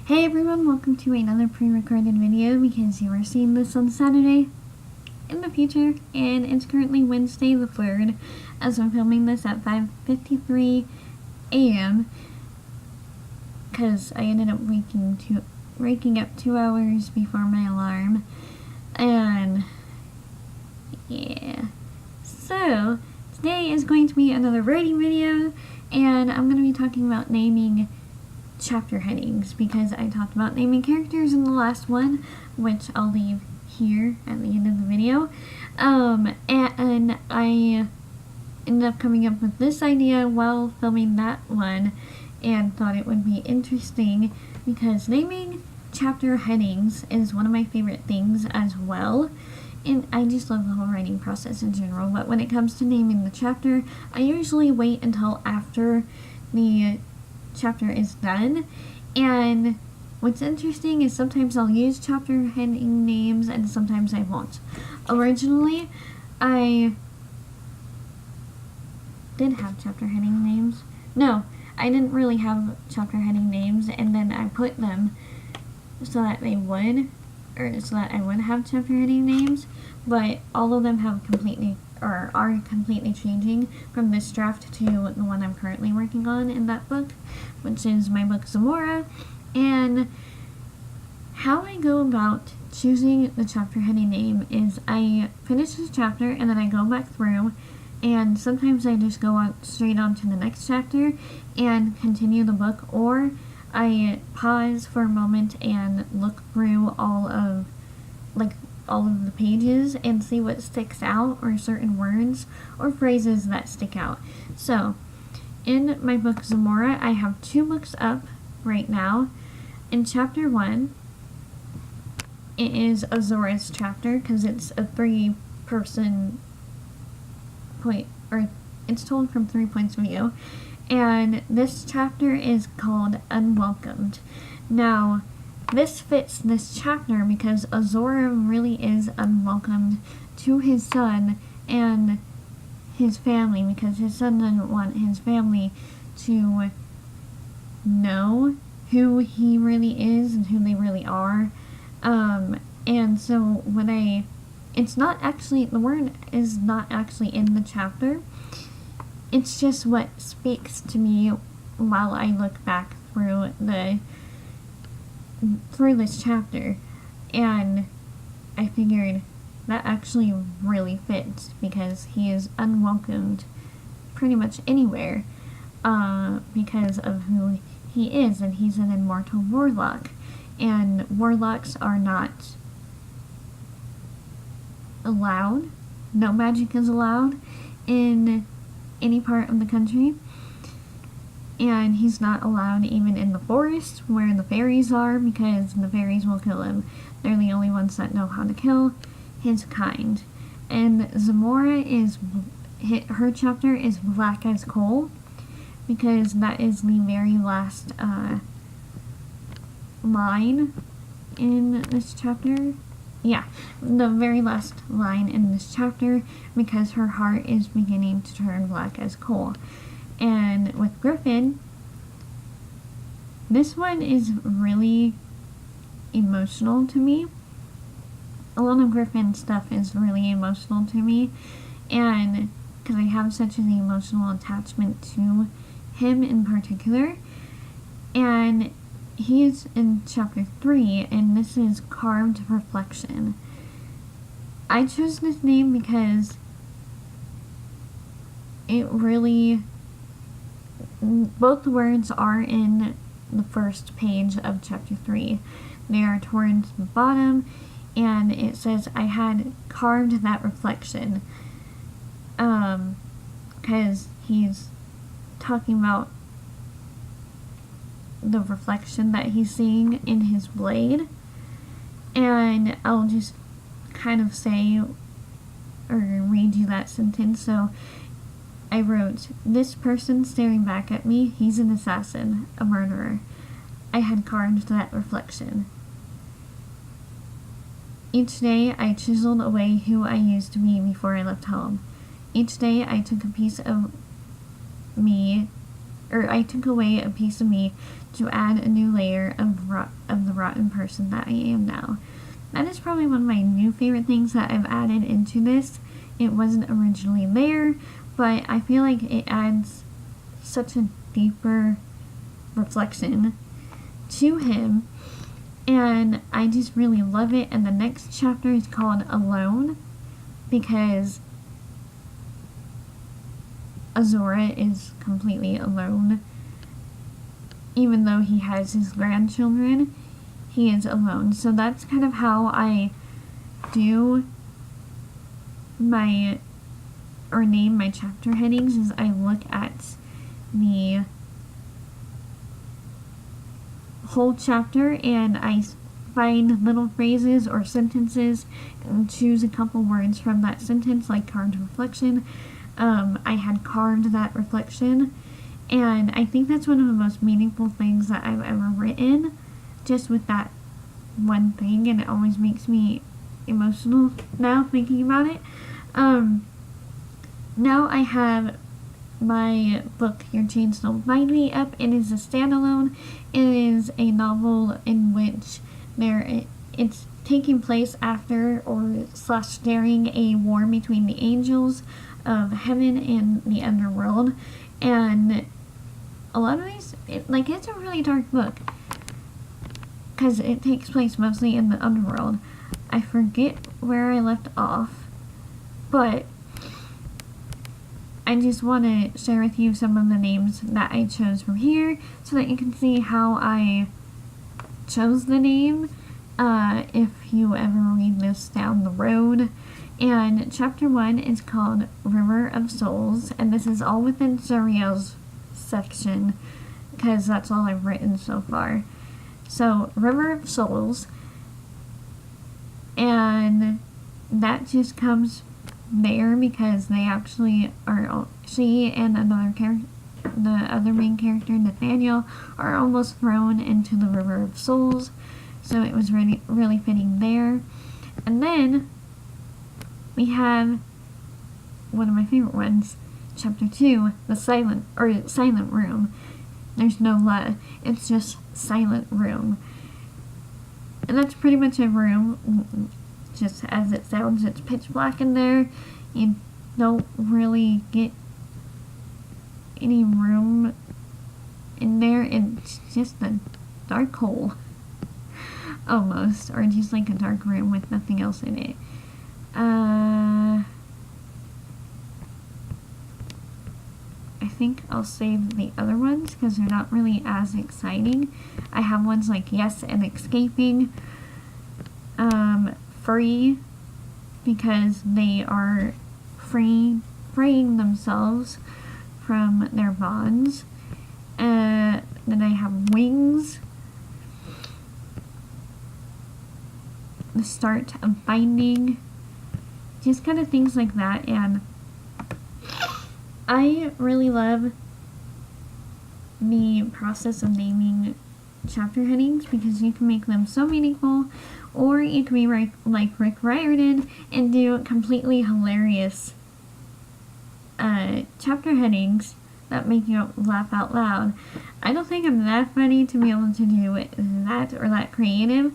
Hey everyone, welcome to another pre-recorded video because you are seeing this on Saturday in the future, and it's currently Wednesday the 3rd as I'm filming this at 5:53 a.m. because I ended up waking up 2 hours before my alarm, and yeah. So today is going to be another writing video, and I'm going to be talking about naming chapter headings because I talked about naming characters in the last one, which I'll leave here at the end of the video. And I ended up coming up with this idea while filming that one and thought it would be interesting because naming chapter headings is one of my favorite things as well. And I just love the whole writing process in general, but when it comes to naming the chapter, I usually wait until after the chapter is done. And what's interesting is sometimes I'll use chapter heading names and sometimes I won't. Originally, I did have chapter heading names. No, I didn't really have chapter heading names, and then I put them so that I would have chapter heading names, but all of them have are completely changing from this draft to the one I'm currently working on in that book, which is my book Zamora. And how I go about choosing the chapter heading name is I finish this chapter and then I go back through, and sometimes I just go on straight on to the next chapter and continue the book, or I pause for a moment and look through all of the pages and see what sticks out, or certain words or phrases that stick out. So in my book Zamora, I have 2 books up right now. In chapter 1, it is Azora's chapter because it's a 3-person point, or it's told from 3 points of view, and this chapter is called Unwelcomed. Now this fits this chapter because Azora really is unwelcomed to his son and his family because his son doesn't want his family to know who he really is and who they really are. And so it's not actually, the word is not actually in the chapter. It's just what speaks to me while I look back through this chapter, and I figured that actually really fits because he is unwelcomed pretty much anywhere because of who he is, and he's an immortal warlock, and warlocks are not allowed. No magic is allowed in any part of the country. And he's not allowed even in the forest where the fairies are because the fairies will kill him. They're the only ones that know how to kill his kind. And Zamora her chapter is black as coal because that is the very last line in this chapter. Yeah, the very last line in this chapter, because her heart is beginning to turn black as coal. And with Griffin, this one is really emotional to me. A lot of Griffin stuff is really emotional to me, and because I have such an emotional attachment to him in particular. And he is in chapter 3, and this is Carved Reflection. I chose this name because it really, both words are in the first page of chapter 3. They are towards the bottom, and it says, I had carved that reflection. Because he's talking about the reflection that he's seeing in his blade. And I'll just kind of say, or read you that sentence. So I wrote, this person staring back at me, he's an assassin, a murderer. I had carved that reflection. Each day I chiseled away who I used to be before I left home. Each day I took a piece of me or I took away a piece of me to add a new layer of the rotten person that I am now. That is probably one of my new favorite things that I've added into this. It wasn't originally there, but I feel like it adds such a deeper reflection to him, and I just really love it. And the next chapter is called Alone, because Zamora is completely alone. Even though he has his grandchildren, he is alone. So that's kind of how I do my, or name my chapter headings, is I look at the whole chapter and I find little phrases or sentences and choose a couple words from that sentence, like carved reflection. I had carved that reflection, and I think that's one of the most meaningful things that I've ever written, just with that one thing, and it always makes me emotional now thinking about it. Now I have my book, Your Chains Don't Bind Me, up. It is a standalone. It is a novel in which it's taking place after or / during a war between the angels of heaven and the underworld. And a lot of these, it's a really dark book, because it takes place mostly in the underworld. I forget where I left off, but I just want to share with you some of the names that I chose from here so that you can see how I chose the name if you ever read this down the road. And chapter 1 is called River of Souls, and this is all within Zariel's section, because that's all I've written so far. So, River of Souls, and that just comes there because they actually are, she and another character, the other main character, Nathaniel, are almost thrown into the River of Souls, so it was really, really fitting there. And then we have one of my favorite ones, chapter 2, the silent room. There's no la, it's just silent room. And that's pretty much a room, just as it sounds. It's pitch black in there. You don't really get any room in there. It's just a dark hole, almost, or just like a dark room with nothing else in it. I think I'll save the other ones because they're not really as exciting. I have ones like Yes and Escaping, Free, because they are freeing themselves from their bonds. Then I have Wings, The Start of Binding, just kind of things like that. And I really love the process of naming chapter headings because you can make them so meaningful, or you can be like Rick Riordan and do completely hilarious chapter headings that make you laugh out loud. I don't think I'm that funny to be able to do that or that creative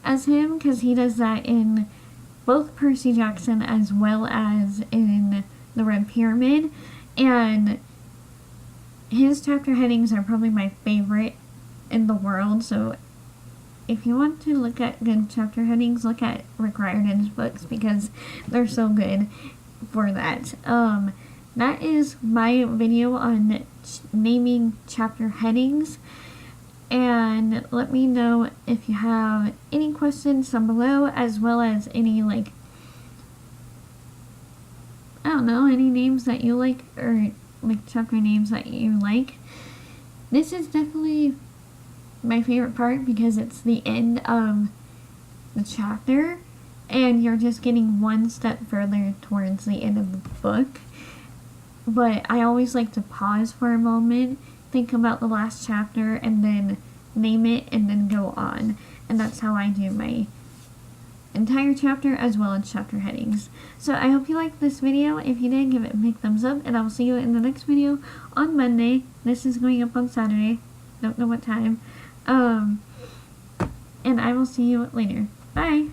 as him, because he does that in both Percy Jackson as well as in The Red Pyramid, and his chapter headings are probably my favorite in the world. So if you want to look at good chapter headings, look at Rick Riordan's books because they're so good for that. That is my video on naming chapter headings, and let me know if you have any questions down below, as well as any any names that you like, or chapter names that you like. This is definitely my favorite part because it's the end of the chapter and you're just getting one step further towards the end of the book. But I always like to pause for a moment, think about the last chapter, and then name it and then go on. And that's how I do my entire chapter as well as chapter headings. So I hope you liked this video. If you did, give it a big thumbs up, and I will see you in the next video on Monday. This is going up on Saturday. Don't know what time. And I will see you later. Bye!